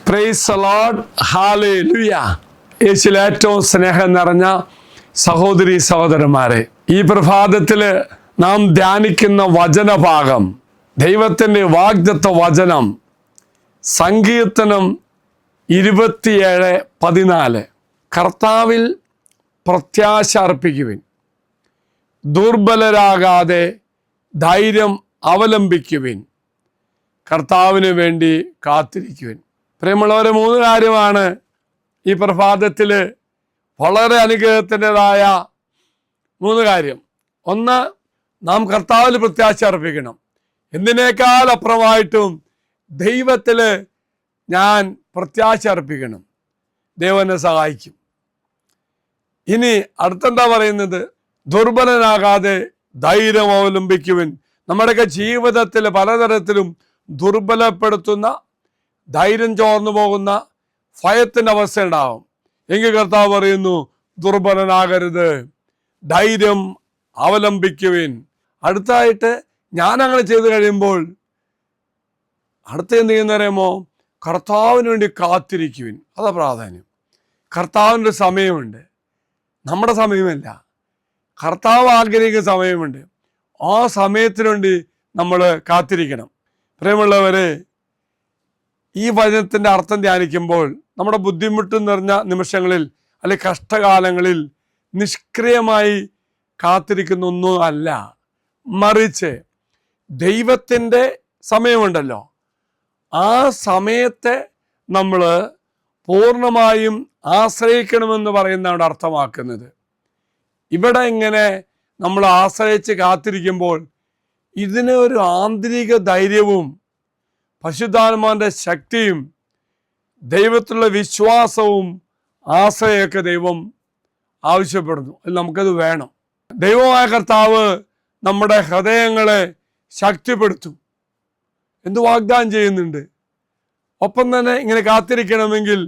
Praise the Lord, hallelujah. യേശുവിൽ ഏറ്റവും സ്നേഹം നിറഞ്ഞ സഹോദരി സഹോദരന്മാരെ, ഈ പ്രഭാതത്തിൽ നാം ധ്യാനിക്കുന്ന വചനഭാഗം ദൈവത്തിൻ്റെ വാഗ്ദത്ത വചനം സങ്കീർത്തനം 27:14. കർത്താവിൽ പ്രത്യാശ അർപ്പിക്കുവിൻ, ദുർബലരാകാതെ ധൈര്യം അവലംബിക്കുവിൻ, കർത്താവിന് വേണ്ടി കാത്തിരിക്കുവിൻ. പ്രിയമുള്ളവരെ, 3 കാര്യമാണ് ഈ പ്രഭാതത്തിൽ വളരെ അനുഗ്രഹത്തിൻ്റെതായ 3 കാര്യം. ഒന്ന്, നാം കർത്താവിൽ പ്രത്യാശ അർപ്പിക്കണം. എന്തിനേക്കാൾ അപ്പുറമായിട്ടും ദൈവത്തിൽ ഞാൻ പ്രത്യാശ അർപ്പിക്കണം. ദൈവം എന്നെ സഹായിക്കും. ഇനി അടുത്തെന്താ പറയുന്നത്? ദുർബലനാകാതെ ധൈര്യം അവലംബിക്കുവിൻ. നമ്മുടെയൊക്കെ ജീവിതത്തിൽ പലതരത്തിലും ദുർബലപ്പെടുത്തുന്ന, ധൈര്യം ചോർന്നു പോകുന്ന ഭയത്തിൻ്റെ അവസ്ഥ ഉണ്ടാവും. എങ്കിൽ കർത്താവ് പറയുന്നു, ദുർബലനാകരുത്, ധൈര്യം അവലംബിക്കുവിൻ. അടുത്തായിട്ട് ഞാൻ അങ്ങനെ ചെയ്തു കഴിയുമ്പോൾ അടുത്ത എന്ത് ചെയ്യുന്നറിയുമോ? കർത്താവിന് വേണ്ടി കാത്തിരിക്കുവിൻ. അതാ പ്രാധാന്യം. കർത്താവിൻ്റെ സമയമുണ്ട്, നമ്മുടെ സമയമല്ല. കർത്താവ് ആഗ്രഹിക്കുന്ന സമയമുണ്ട്. ആ സമയത്തിന് വേണ്ടി നമ്മൾ കാത്തിരിക്കണം. പ്രിയമുള്ളവരെ, ഈ വചനത്തിൻ്റെ അർത്ഥം ധ്യാനിക്കുമ്പോൾ നമ്മുടെ ബുദ്ധിമുട്ട് നിറഞ്ഞ നിമിഷങ്ങളിൽ അല്ലെങ്കിൽ കഷ്ടകാലങ്ങളിൽ നിഷ്ക്രിയമായി കാത്തിരിക്കുന്ന ഒന്നും അല്ല, മറിച്ച് ദൈവത്തിൻ്റെ സമയമുണ്ടല്ലോ, ആ സമയത്തെ നമ്മൾ പൂർണ്ണമായും ആശ്രയിക്കണമെന്ന് പറയുന്നതാണ് അർത്ഥമാക്കുന്നത്. ഇവിടെ ഇങ്ങനെ നമ്മൾ ആശ്രയിച്ച് കാത്തിരിക്കുമ്പോൾ ഇതിന് ഒരു ആന്തരിക ധൈര്യവും പരിശുദ്ധാത്മാവിൻ്റെ ശക്തിയും ദൈവത്തിലുള്ള വിശ്വാസവും ആശ്രയമൊക്കെ ദൈവം ആവശ്യപ്പെടുന്നു. അതിൽ നമുക്കത് വേണം. ദൈവമായ കർത്താവ് നമ്മുടെ ഹൃദയങ്ങളെ ശക്തിപ്പെടുത്തും. എന്ത് വാഗ്ദാനം ചെയ്യുന്നുണ്ട്? ഒപ്പം തന്നെ ഇങ്ങനെ കാത്തിരിക്കണമെങ്കിൽ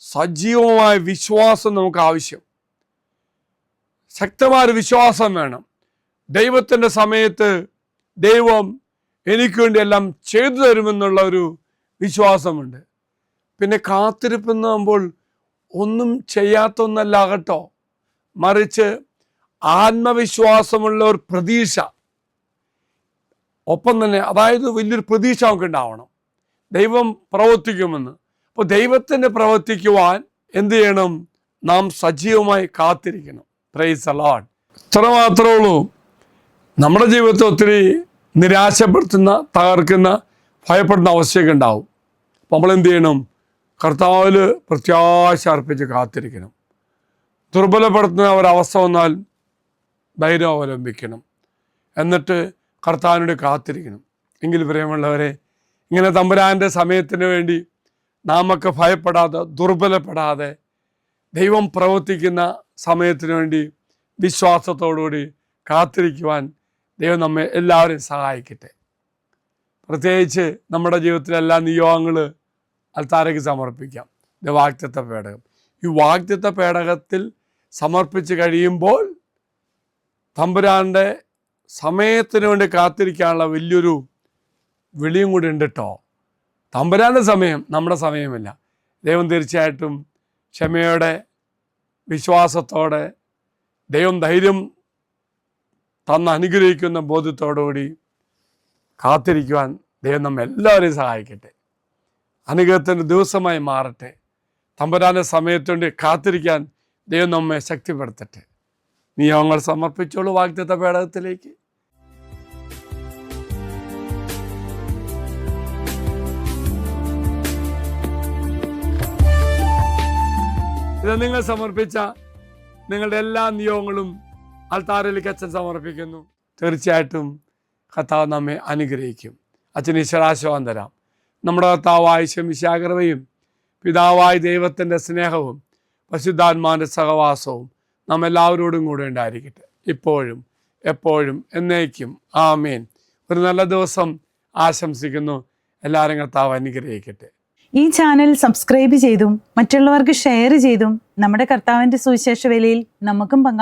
സജീവമായ വിശ്വാസം നമുക്ക് ആവശ്യം. ശക്തമായ വിശ്വാസം വേണം. ദൈവത്തിൻ്റെ സമയത്ത് ദൈവം എനിക്ക് വേണ്ടി എല്ലാം ചെയ്തു തരുമെന്നുള്ള ഒരു വിശ്വാസമുണ്ട്. പിന്നെ കാത്തിരിപ്പുന്നാകുമ്പോൾ ഒന്നും ചെയ്യാത്തൊന്നല്ല കേട്ടോ, മറിച്ച് ആത്മവിശ്വാസമുള്ള ഒരു പ്രതീക്ഷ ഒപ്പം തന്നെ, അതായത് വലിയൊരു പ്രതീക്ഷ നമുക്ക് ഉണ്ടാവണം, ദൈവം പ്രവർത്തിക്കുമെന്ന്. അപ്പോൾ ദൈവത്തിന് പ്രവർത്തിക്കുവാൻ എന്ത് ചെയ്യണം? നാം സജീവമായി കാത്തിരിക്കണം. Praise the Lord. ഇത്ര മാത്രമേ ഉള്ളൂ. നമ്മുടെ ജീവിതത്തെ ഒത്തിരി നിരാശപ്പെടുത്തുന്ന, തകർക്കുന്ന, ഭയപ്പെടുന്ന അവസ്ഥയൊക്കെ ഉണ്ടാവും. അപ്പോൾ നമ്മൾ എന്ത് ചെയ്യണം? കർത്താവിൽ പ്രത്യാശ അർപ്പിച്ച് കാത്തിരിക്കണം. ദുർബലപ്പെടുത്തുന്ന ഒരവസ്ഥ വന്നാൽ ധൈര്യം അവലംബിക്കണം. എന്നിട്ട് കർത്താവിനോട് കാത്തിരിക്കണം. എങ്കിൽ പ്രിയമുള്ളവരെ, ഇങ്ങനെ തമ്പുരാൻ്റെ സമയത്തിന് വേണ്ടി നാമൊക്കെ ഭയപ്പെടാതെ, ദുർബലപ്പെടാതെ, ദൈവം പ്രവർത്തിക്കുന്ന സമയത്തിന് വേണ്ടി വിശ്വാസത്തോടുകൂടി കാത്തിരിക്കുവാൻ ദൈവം നമ്മെ എല്ലാവരെയും സഹായിക്കട്ടെ. പ്രത്യേകിച്ച് നമ്മുടെ ജീവിതത്തിലെ എല്ലാ നിയോഗങ്ങൾ അൽത്താരയ്ക്ക് സമർപ്പിക്കാം. ഇത് വാഗ്ദത്ത പേടകം. ഈ വാഗ്ദത്ത പേടകത്തിൽ സമർപ്പിച്ച് കഴിയുമ്പോൾ തമ്പുരാൻ്റെ സമയത്തിന് വേണ്ടി കാത്തിരിക്കാനുള്ള വലിയൊരു വിളിയും കൂടി ഉണ്ട് കേട്ടോ. തമ്പുരാൻ്റെ സമയം നമ്മുടെ സമയമല്ല. ദൈവം തീർച്ചയായിട്ടും ക്ഷമയോടെ, വിശ്വാസത്തോടെ, ദൈവം ധൈര്യം തന്ന് അനുഗ്രഹിക്കുന്ന ബോധ്യത്തോടുകൂടി കാത്തിരിക്കുവാൻ ദൈവം നമ്മെ എല്ലാവരെയും സഹായിക്കട്ടെ. അനുഗ്രഹത്തിൻ്റെ ദിവസമായി മാറട്ടെ. തമ്പുരാൻ്റെ സമയത്തുവേണ്ടി കാത്തിരിക്കാൻ ദൈവം നമ്മെ ശക്തിപ്പെടുത്തട്ടെ. നിയമങ്ങൾ സമർപ്പിച്ചോളൂ വാഗ്ദത്ത പേടകത്തിലേക്ക്. ഇത് നിങ്ങൾ സമർപ്പിച്ച നിങ്ങളുടെ എല്ലാ നിയോഗങ്ങളും അൽത്താരയിലേക്ക് അച്ഛൻ സമർപ്പിക്കുന്നു. തീർച്ചയായിട്ടും കർത്താവ് നമ്മെ അനുഗ്രഹിക്കും. അച്ഛൻ ഈശ്വരാശീർവാദം തരാം. നമ്മുടെ കർത്താവായ ശമിശാകൃപയും പിതാവായ ദൈവത്തിൻ്റെ സ്നേഹവും പരിശുദ്ധാത്മാവിൻ്റെ സഹവാസവും നാം എല്ലാവരോടും കൂടെ ഉണ്ടായിരിക്കട്ടെ, ഇപ്പോഴും എപ്പോഴും എന്നേക്കും. ആമേൻ. ഒരു നല്ല ദിവസം ആശംസിക്കുന്നു. എല്ലാവരും കർത്താവ് അനുഗ്രഹിക്കട്ടെ. ഈ ചാനൽ സബ്സ്ക്രൈബ് ചെയ്തും മറ്റുള്ളവർക്ക് ഷെയർ ചെയ്തും നമ്മുടെ കർത്താവിൻ്റെ സുവിശേഷ വേലയിൽ നമുക്കും